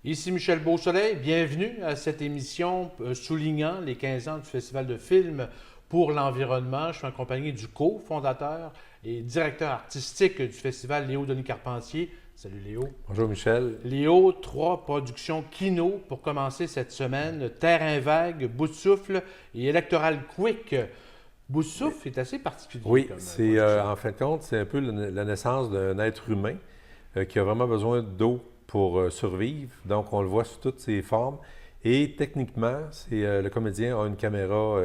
Ici Michel Beausoleil, bienvenue à cette émission soulignant les 15 ans du Festival de films pour l'environnement. Je suis en compagnie du cofondateur et directeur artistique du festival, Léo Denis Carpentier. Salut Léo. Bonjour Michel. Léo, 3 productions Kino pour commencer cette semaine. Terrain vague, Bout de souffle et Electoral Quick. Bout de souffle est assez particulier. Oui, c'est en fin de compte, c'est un peu la naissance d'un être humain qui a vraiment besoin d'eau pour survivre. Donc, on le voit sous toutes ses formes. Et techniquement, le comédien a une caméra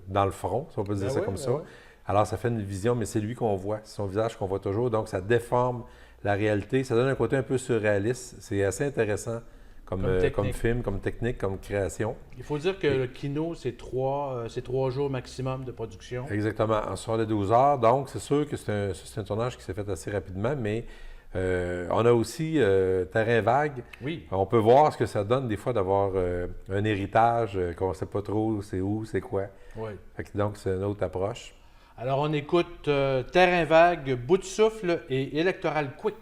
dans le front, si on peut dire ça comme ça. Ouais. Alors, ça fait une vision, mais c'est lui qu'on voit, c'est son visage qu'on voit toujours. Donc, ça déforme la réalité. Ça donne un côté un peu surréaliste. C'est assez intéressant comme film, comme technique, comme création. Il faut dire que le Kino, c'est 3 jours maximum de production. Exactement, en 72 heures. Donc, c'est sûr que c'est un tournage qui s'est fait assez rapidement, mais on a aussi Terrain vague. Oui. On peut voir ce que ça donne des fois d'avoir un héritage qu'on ne sait pas trop c'est où, c'est quoi. Oui. Donc, c'est une autre approche. Alors, on écoute Terrain vague, Bout de souffle et Electoral Quick.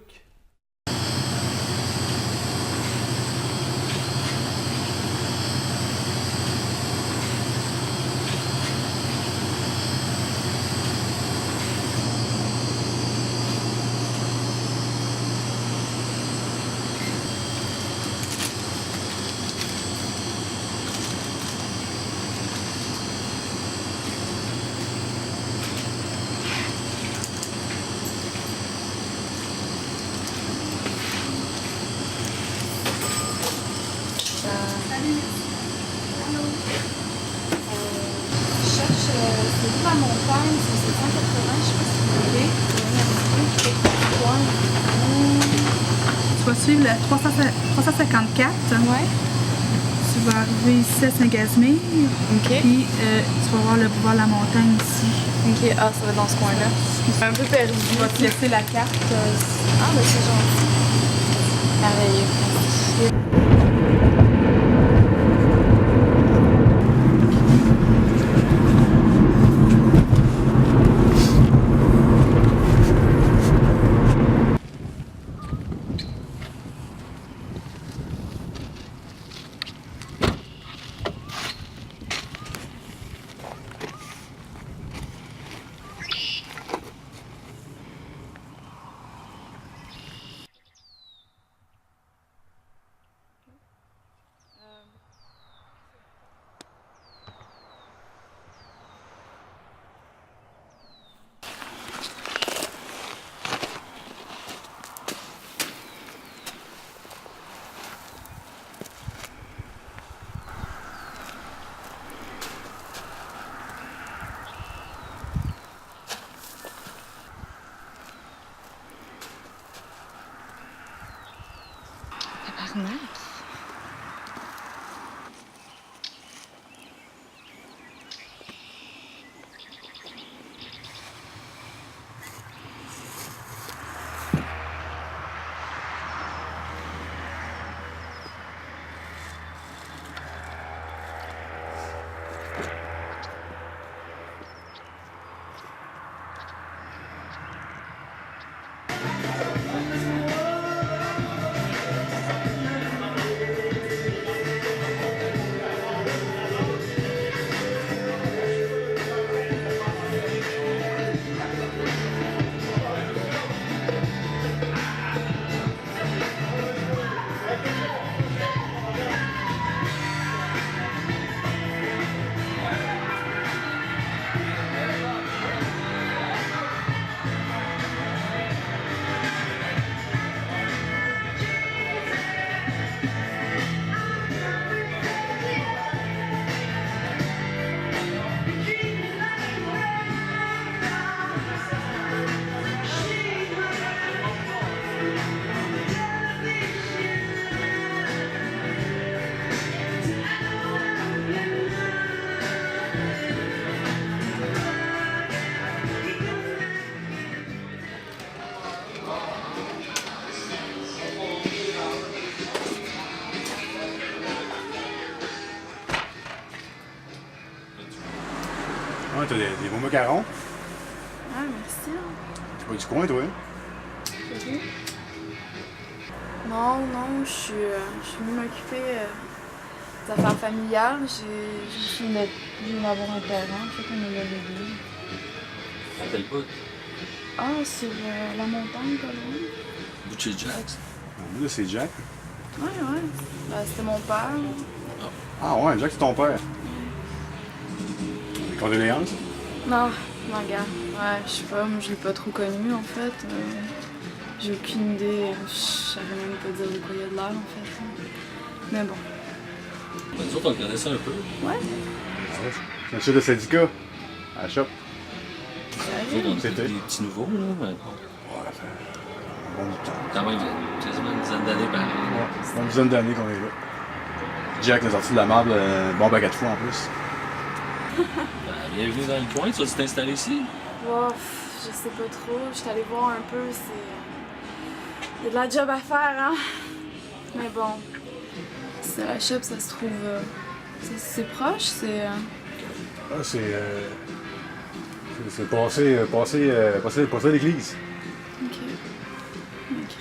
Je cherche c'est où la montagne, c'est 780, je sais pas si vous voulez. Tu vas suivre le 354. Ouais. Tu vas arriver ici à Saint-Casimir. OK. Puis tu vas voir le boulevard de la montagne ici. OK, ah, ça va être dans ce coin-là. Un peu perdu. Tu vas te laisser la carte. Ah, ben c'est gentil. Merveilleux. Merci. Tabarnak. Ouais, t'as des beaux macarons. Ah, merci. T'es pas du coin, toi? Salut. Non, je suis venue m'occuper des affaires familiales. Je viens d'avoir un terrain, en fait, on me l'a légué. À quel bout? Ah, sur la montagne, pas loin. Bout de chez Jax? Là, c'est Jack. Ouais. Ben, c'était mon père. Ah ouais, Jack, c'est ton père. Les condoléances? Non, regarde. Ouais, je sais pas, moi je l'ai pas trop connu en fait. J'ai aucune idée. Je saurais même pas dire de quoi il y a de l'air en fait. Mais bon. Ben, nous autres, on le connaissait un peu. Ouais. C'est un chef de syndicat. À la shop. Nous autres, on était C'était. des petits nouveaux, là, mais Ouais, ça fait un bon bout de temps. quand même quasiment une dizaine d'années pareil. Ouais, ça fait une dizaine d'années qu'on est là. Jack nous a sorti de la marde, un bon baguette de fou en plus. Ben, bienvenue dans le coin, tu vas t'installer ici? Wow, je sais pas trop. J'étais allée voir un peu. Il y a de la job à faire, hein. Mais bon. C'est la shop, ça se trouve. C'est proche, c'est. Ah, c'est passé l'église. Ok. Ok.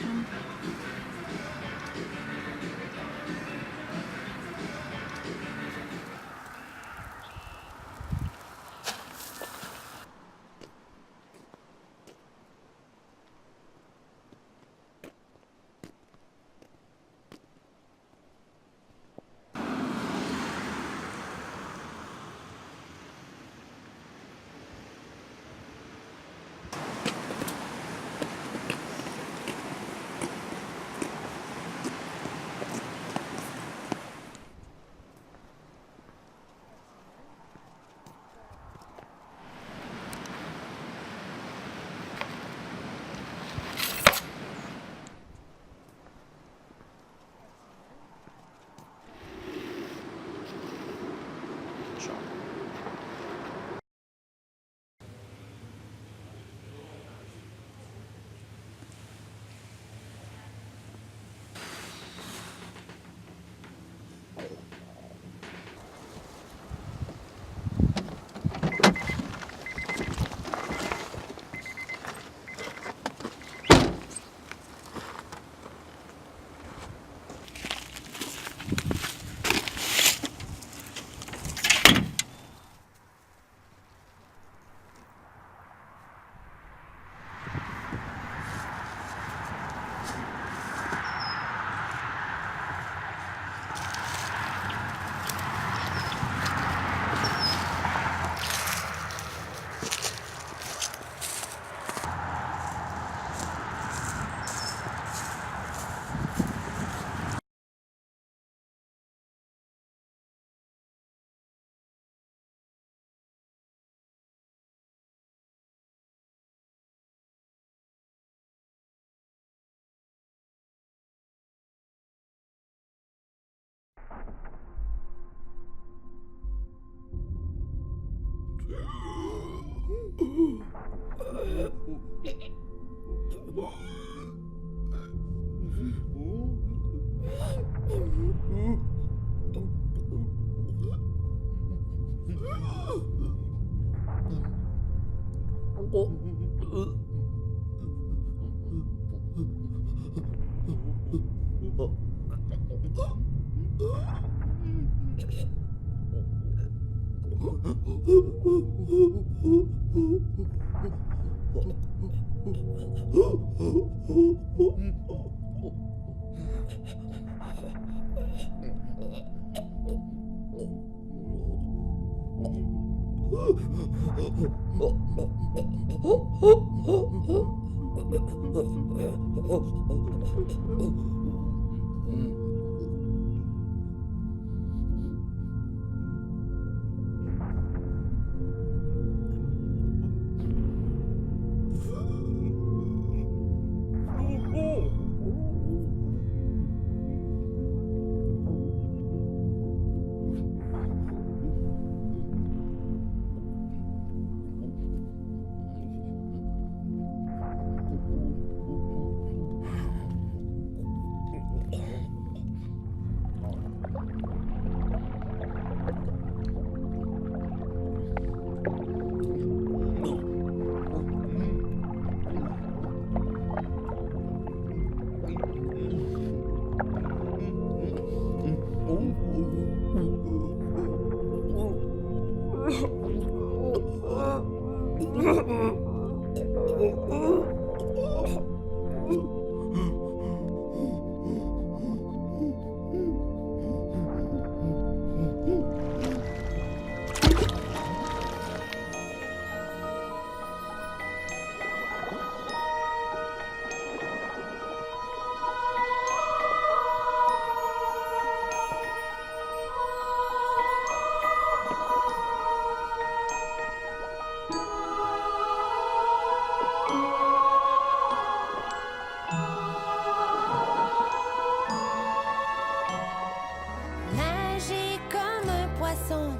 poissons,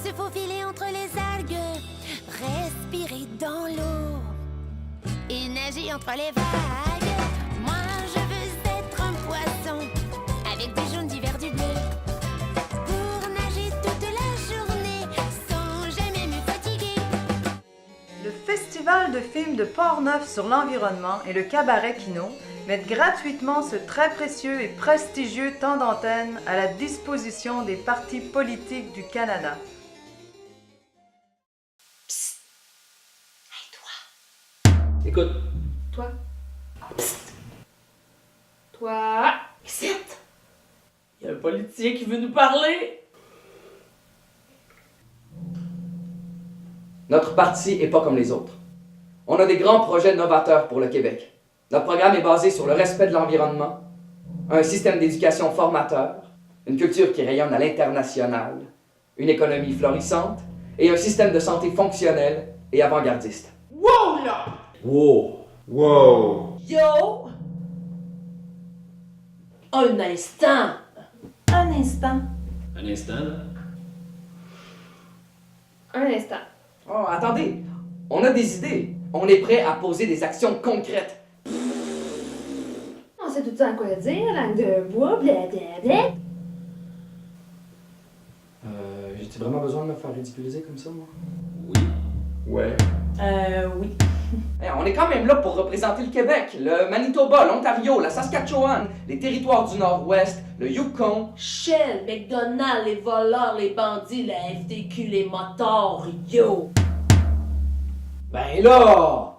se faufiler entre les algues, respirer dans l'eau et nager entre les vagues. Moi, je veux être un poisson avec du jaune, du vert, du bleu, pour nager toute la journée sans jamais me fatiguer. Le Festival de films de Portneuf sur l'environnement et le Cabaret Kino mettent gratuitement ce très précieux et prestigieux temps d'antenne à la disposition des partis politiques du Canada. Psst! Hey, toi! Écoute, Toi. Toi. Ici! Il y a un politicien qui veut nous parler. Notre parti est pas comme les autres. On a des grands projets novateurs pour le Québec. Notre programme est basé sur le respect de l'environnement, un système d'éducation formateur, une culture qui rayonne à l'international, une économie florissante et un système de santé fonctionnel et avant-gardiste. Wow là! wow! Wow! Yo! Un instant! Un instant. Un instant, là. Un instant. Oh, attendez, on a des idées. On est prêt à poser des actions concrètes. On sait tout ça à quoi dire, langue de bois, blablabla. J'ai-tu vraiment besoin de me faire ridiculiser comme ça, moi? Oui. Ouais. Oui. Hey, on est quand même là pour représenter le Québec, le Manitoba, l'Ontario, la Saskatchewan, les territoires du Nord-Ouest, le Yukon. Shell, McDonald's, les voleurs, les bandits, la FTQ, les motards, yo! Ben là!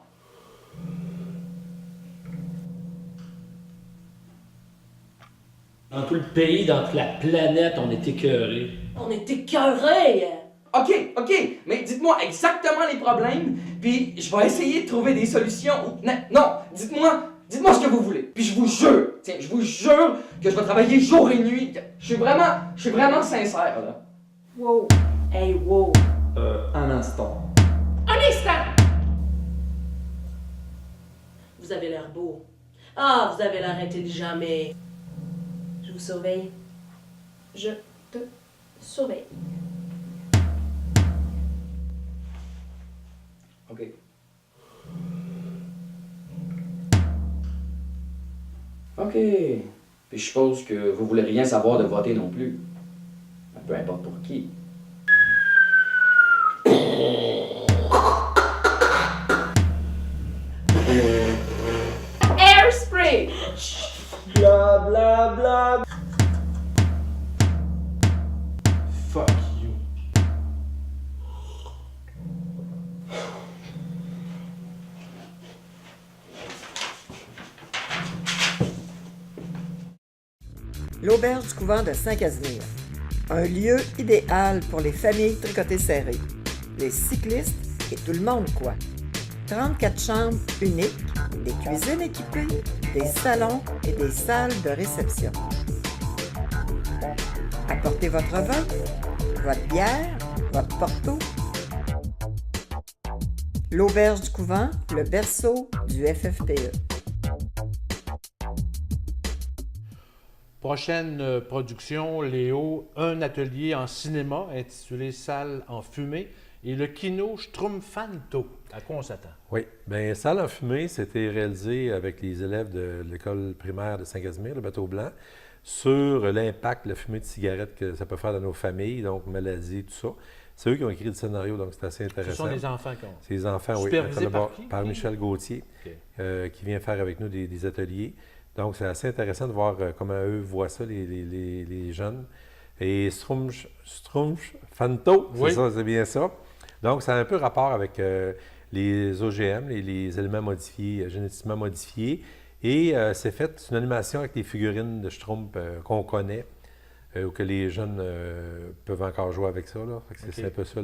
Dans tout le pays, dans toute la planète, on est écœurés. On est écœurés! OK, mais dites-moi exactement les problèmes, puis je vais essayer de trouver des solutions. Non, dites-moi ce que vous voulez. Puis je vous jure que je vais travailler jour et nuit. Je suis vraiment sincère, là. Wow! Hey, wow! Un instant. Un instant! Vous avez l'air beau. Ah, vous avez l'air intelligent, mais... Je vous surveille. Je te surveille. OK. OK. Puis je suppose que vous voulez rien savoir de voter non plus. Peu importe pour qui. Airspray! Bla bla bla. Fuck you. L'auberge du couvent de Saint-Casimir. Un lieu idéal pour les familles tricotées serrées, les cyclistes et tout le monde, quoi. 34 chambres uniques, des cuisines équipées, des salons et des salles de réception. Apportez votre vin, votre bière, votre porto. L'auberge du couvent, le berceau du FFPE. Prochaine production, Léo, un atelier en cinéma intitulé Salle en fumée et le kino Schtroumpfanto. À quoi on s'attend? Oui, bien, Salle en fumée, c'était réalisé avec les élèves de l'école primaire de Saint-Casimir, le Bateau Blanc, sur l'impact de la fumée de cigarette que ça peut faire dans nos familles, donc maladies, tout ça. C'est eux qui ont écrit le scénario, donc c'est assez intéressant. Ce sont les enfants qui ont. C'est les enfants, oui. Supervisés par qui? Par Michel Gauthier, Okay. qui vient faire avec nous des ateliers. Donc, c'est assez intéressant de voir comment eux voient ça, les jeunes. Et Schtroumpfanto, Oui. c'est ça, c'est bien ça. Donc, ça a un peu rapport avec les OGM, les éléments modifiés, génétiquement modifiés. Et c'est fait, c'est une animation avec des figurines de Schtroumpf qu'on connaît, ou que les jeunes peuvent encore jouer avec ça. Là. Fait que c'est un peu ça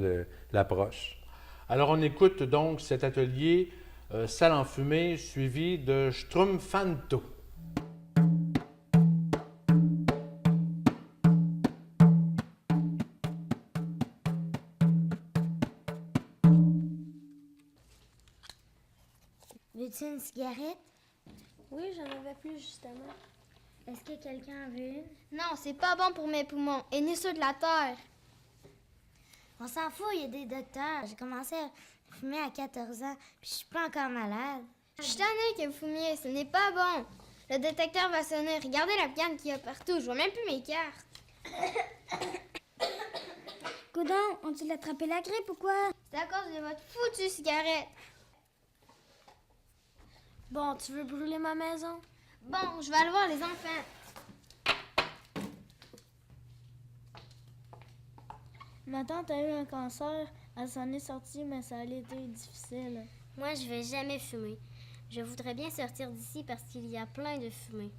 l'approche. Alors, on écoute donc cet atelier Salle en fumée suivi de Schtroumpfanto. Veux-tu une cigarette? Oui, j'en avais plus justement. Est-ce que quelqu'un en veut une? Non, c'est pas bon pour mes poumons, et ni ceux de la terre. On s'en fout, il y a des docteurs. J'ai commencé à fumer à 14 ans, puis je suis pas encore malade. Je suis tannée que vous fumiez, ce n'est pas bon. Le détecteur va sonner. Regardez la piane qu'il y a partout. Je vois même plus mes cartes. Coudon, ont-ils attrapé la grippe ou quoi? C'est à cause de votre foutue cigarette. Bon, tu veux brûler ma maison? Bon, je vais aller voir les enfants. Ma tante a eu un cancer. Elle s'en est sortie, mais ça a été difficile. Moi, je vais jamais fumer. Je voudrais bien sortir d'ici parce qu'il y a plein de fumée.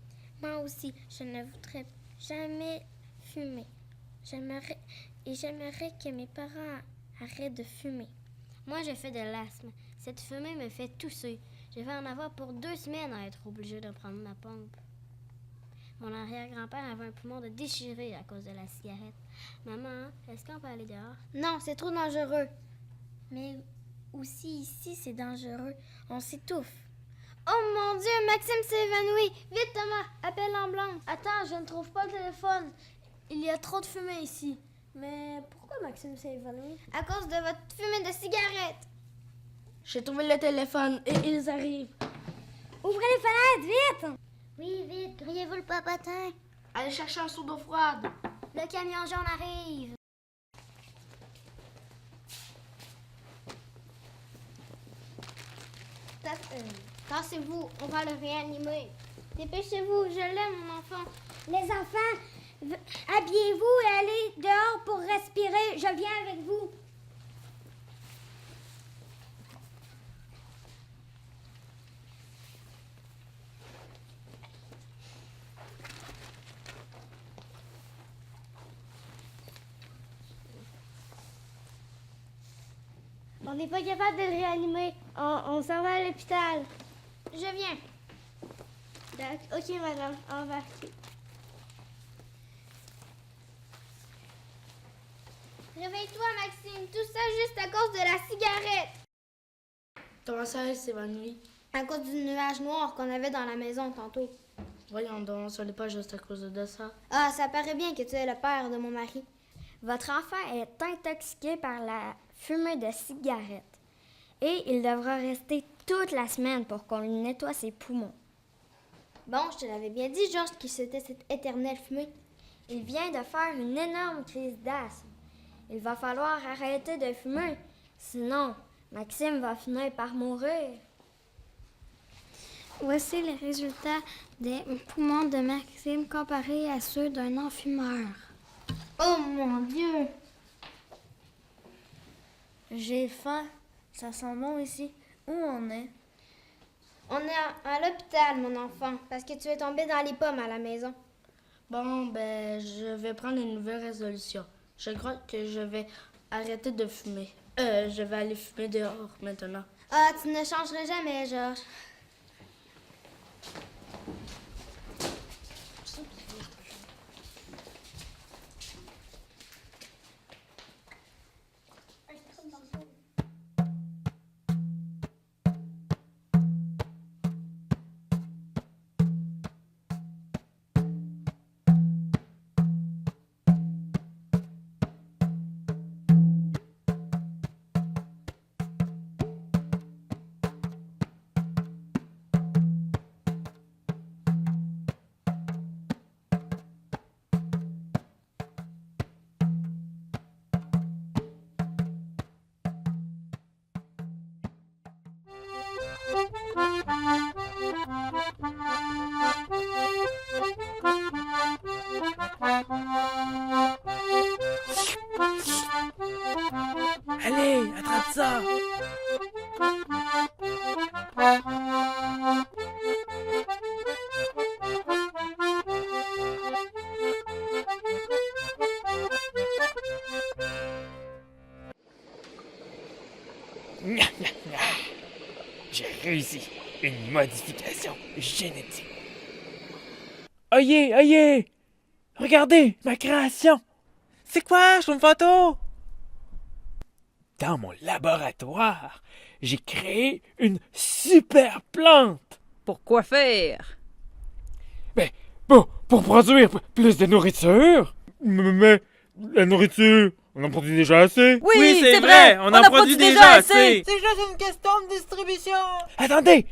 Moi aussi, je ne voudrais jamais fumer. J'aimerais que mes parents arrêtent de fumer. Moi, je fais de l'asthme. Cette fumée me fait tousser. Je vais en avoir pour 2 semaines à être obligée de prendre ma pompe. Mon arrière-grand-père avait un poumon de déchiré à cause de la cigarette. Maman, est-ce qu'on peut aller dehors? Non, c'est trop dangereux. Mais aussi ici, c'est dangereux. On s'étouffe. Oh mon Dieu, Maxime s'est évanoui. Vite, Thomas, appelle l'ambulance. Attends, je ne trouve pas le téléphone. Il y a trop de fumée ici. Mais pourquoi Maxime s'est évanoui? À cause de votre fumée de cigarette. J'ai trouvé le téléphone et ils arrivent. Ouvrez les fenêtres, vite! Oui, vite, grillez-vous le papotin. Allez chercher un seau d'eau froide. Le camion jaune arrive. Tassez-vous, on va le réanimer. Dépêchez-vous, je l'aime, mon enfant. Les enfants, habillez-vous et allez dehors pour respirer. Je viens avec vous. On n'est pas capable de le réanimer. On s'en va à l'hôpital. Je viens. OK, madame. Embarquez. Réveille-toi, Maxime. Tout ça juste à cause de la cigarette. Comment ça, elle s'évanouit? À cause du nuage noir qu'on avait dans la maison tantôt. Voyons donc, ce n'est pas juste à cause de ça. Ah, ça paraît bien que tu es le père de mon mari. Votre enfant est intoxiqué par la fumée de cigarette. Et il devra rester toute la semaine pour qu'on lui nettoie ses poumons. Bon, je te l'avais bien dit, Georges, que c'était cette éternelle fumée. Il vient de faire une énorme crise d'asthme. Il va falloir arrêter de fumer. Sinon, Maxime va finir par mourir. Voici les résultats des poumons de Maxime comparés à ceux d'un non-fumeur. Oh mon Dieu! J'ai faim. Ça sent bon ici. Où on est? On est à l'hôpital, mon enfant, parce que tu es tombé dans les pommes à la maison. Bon, ben, je vais prendre une nouvelle résolution. Je crois que je vais arrêter de fumer. Je vais aller fumer dehors maintenant. Ah, tu ne changerais jamais, Georges. Allez, attrape ça! J'ai réussi une modification génétique. Oyez, oyez! Regardez ma création! C'est quoi, je suis une photo? Dans mon laboratoire, j'ai créé une super plante. Pour quoi faire? Ben, pour produire plus de nourriture. Mais la nourriture, On en produit déjà assez. Oui, c'est vrai, on en produit déjà assez. C'est juste une question de distribution. Attendez,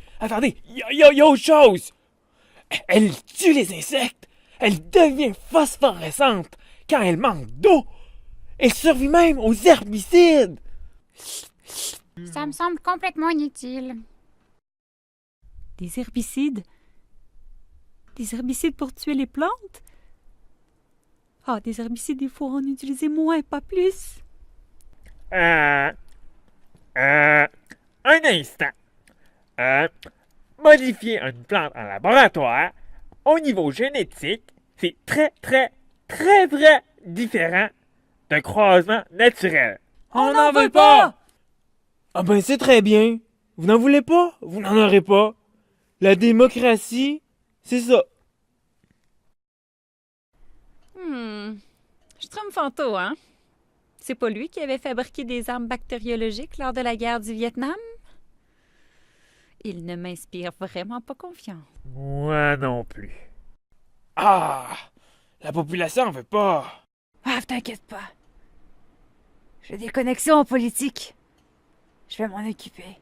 il y a autre chose. Elle tue les insectes. Elle devient phosphorescente quand elle manque d'eau. Elle survit même aux herbicides. Ça me semble complètement inutile. Des herbicides? Des herbicides pour tuer les plantes? Ah, des herbicides, il faut en utiliser moins, pas plus. Un instant. Modifier une plante en laboratoire, au niveau génétique, c'est très différent d'un croisement naturel. On n'en veut pas! Ah ben c'est très bien. Vous n'en voulez pas? Vous n'en aurez pas. La démocratie, c'est ça. Schtroumpfanto, hein? C'est pas lui qui avait fabriqué des armes bactériologiques lors de la guerre du Vietnam? Il ne m'inspire vraiment pas confiance. Moi non plus. Ah! La population en veut pas. Ah, t'inquiète pas. J'ai des connexions en politique. Je vais m'en occuper.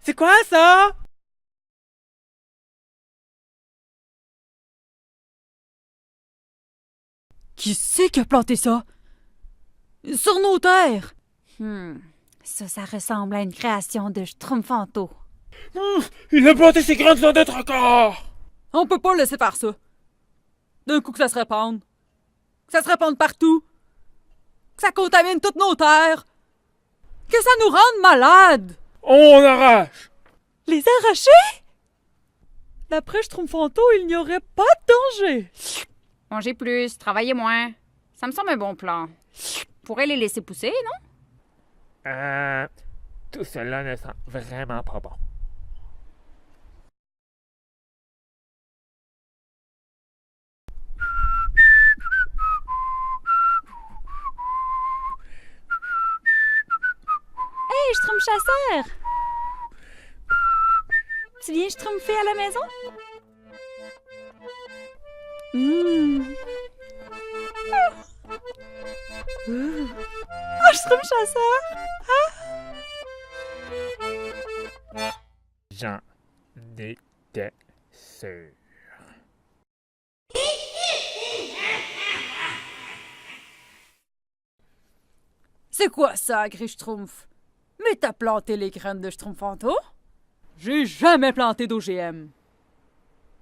C'est quoi ça? Qui c'est qui a planté ça? Sur nos terres! Ça ressemble à une création de Schtroumpfanto. Il a planté ses graines sans être encore! On peut pas le laisser faire ça. D'un coup que ça se répande. Que ça se répande partout. Que ça contamine toutes nos terres. Que ça nous rende malades. On arrache! Les arracher? D'après Schtroumpfanto, il n'y aurait pas de danger. Mangez plus, travaillez moins. Ça me semble un bon plan. Pourrait les laisser pousser, non? Tout cela ne sent vraiment pas bon. Hey, Schtroumpchasseur! Tu viens schtroumpfer à la maison? Oh, Schtroumpchasseur! J'en étais sûr. C'est quoi ça, Gris-Schtroumpf? Mais t'as planté les graines de Schtroumpfanto? J'ai jamais planté d'OGM.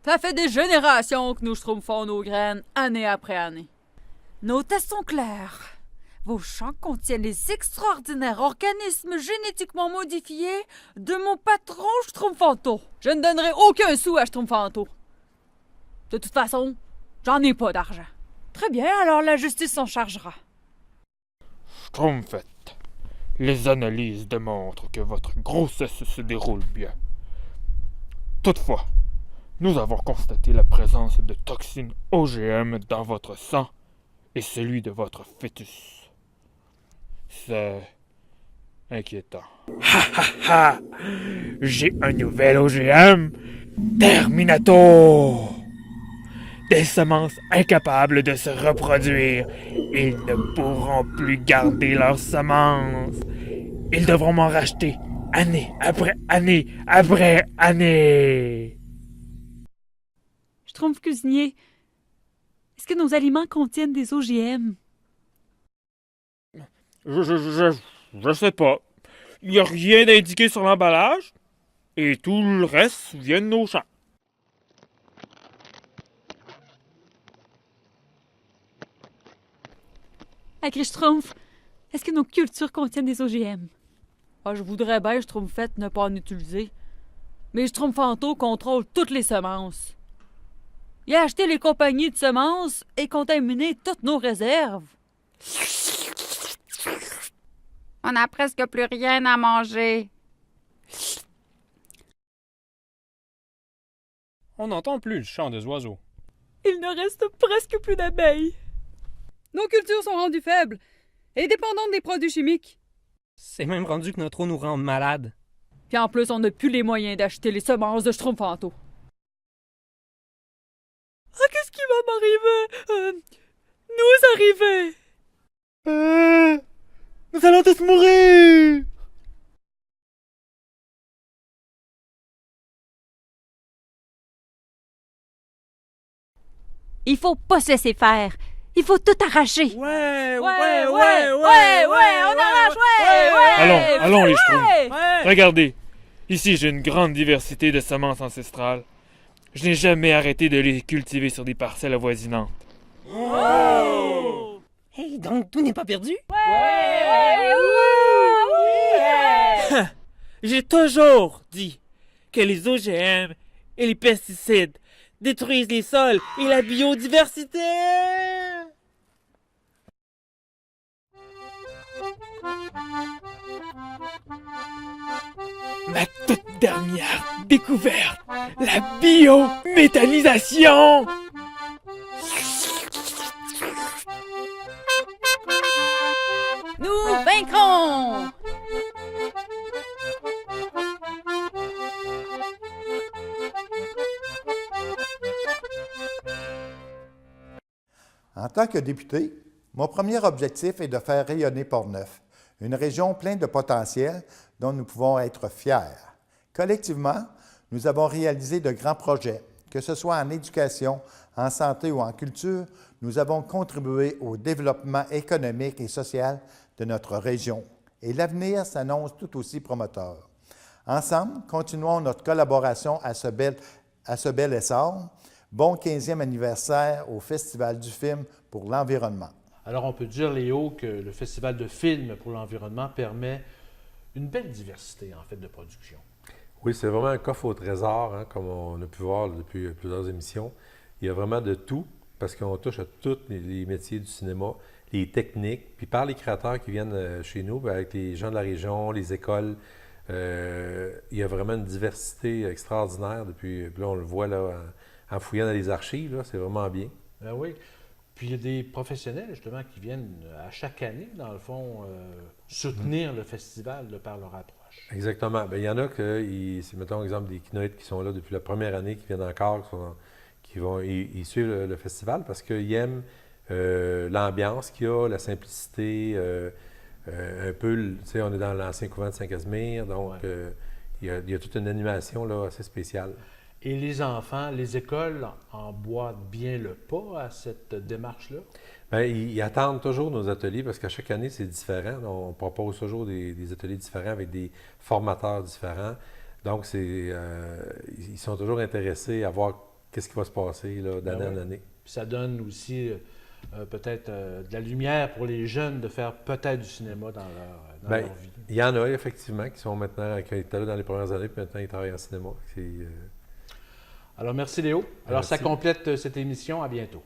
Ça fait des générations que nous schtroumpfons nos graines, année après année. Nos tests sont clairs. Vos champs contiennent les extraordinaires organismes génétiquement modifiés de mon patron Schtroumpfanto. Je ne donnerai aucun sou à Schtroumpfanto. De toute façon, j'en ai pas d'argent. Très bien, alors la justice s'en chargera. Schtroumpfette, les analyses démontrent que votre grossesse se déroule bien. Toutefois, nous avons constaté la présence de toxines OGM dans votre sang et celui de votre fœtus. C'est inquiétant. Ha! J'ai un nouvel OGM, Terminator! Des semences incapables de se reproduire. Ils ne pourront plus garder leurs semences. Ils devront m'en racheter année après année après année. Schtroumpf cuisinier, est-ce que nos aliments contiennent des OGM? Je sais pas. Il n'y a rien d'indiqué sur l'emballage. Et tout le reste vient de nos champs. Schtroumpf, est-ce que nos cultures contiennent des OGM? Ah, je voudrais bien, Schtroumpfette, ne pas en utiliser. Mais Schtroumpfanto contrôle toutes les semences. Il a acheté les compagnies de semences et contaminé toutes nos réserves. On n'a presque plus rien à manger. On n'entend plus le chant des oiseaux. Il ne reste presque plus d'abeilles. Nos cultures sont rendues faibles et dépendantes des produits chimiques. C'est même rendu que notre eau nous rend malades. Puis en plus, on n'a plus les moyens d'acheter les semences de Schtroumpfanto. Ah, qu'est-ce qui va m'arriver? nous arriver. Nous allons tous mourir. Il faut pas se laisser faire. Il faut tout arracher. Ouais, on arrache, Allons, les Schtroumpfs. Regardez, ici j'ai une grande diversité de semences ancestrales. Je n'ai jamais arrêté de les cultiver sur des parcelles avoisinantes. Hey, donc tout n'est pas perdu? J'ai toujours dit que les OGM et les pesticides détruisent les sols et la biodiversité. Ma toute dernière découverte, la biométhanisation. Nous vaincrons! En tant que député, mon premier objectif est de faire rayonner Portneuf, une région pleine de potentiel dont nous pouvons être fiers. Collectivement, nous avons réalisé de grands projets, que ce soit en éducation, en santé ou en culture, nous avons contribué au développement économique et social de notre région. Et l'avenir s'annonce tout aussi prometteur. Ensemble, continuons notre collaboration à ce bel essor. Bon 15e anniversaire au Festival du film pour l'environnement. Alors, on peut dire, Léo, que le Festival de film pour l'environnement permet une belle diversité, en fait, de production. Oui, c'est vraiment un coffre au trésor, hein, comme on a pu voir depuis plusieurs émissions. Il y a vraiment de tout, parce qu'on touche à tous les métiers du cinéma, les techniques, puis par les créateurs qui viennent chez nous, avec les gens de la région, les écoles. Il y a vraiment une diversité extraordinaire depuis. Puis là, on le voit là, en fouillant dans les archives, là, c'est vraiment bien. Ben oui. Puis il y a des professionnels, justement, qui viennent à chaque année, dans le fond, soutenir le festival de par leur approche. Exactement. Bien, il y en a c'est, mettons, exemple, des kinoïdes qui sont là depuis la première année, qui viennent encore, ils suivent le festival parce qu'ils aiment l'ambiance qu'il y a, la simplicité, un peu, tu sais, on est dans l'ancien couvent de Saint-Casimir, donc il y a toute une animation là, assez spéciale. Et les enfants, les écoles emboîtent bien le pas à cette démarche-là? Bien, ils attendent toujours nos ateliers parce qu'à chaque année, c'est différent. On propose toujours des ateliers différents avec des formateurs différents. Donc, ils sont toujours intéressés à voir qu'est-ce qui va se passer là, d'année en année. Puis ça donne aussi peut-être de la lumière pour les jeunes de faire peut-être du cinéma dans leur vie. Il y en a effectivement qui sont maintenant, qui étaient là dans les premières années, puis maintenant ils travaillent en cinéma. Alors, merci Léo. Alors, ça complète cette émission. À bientôt.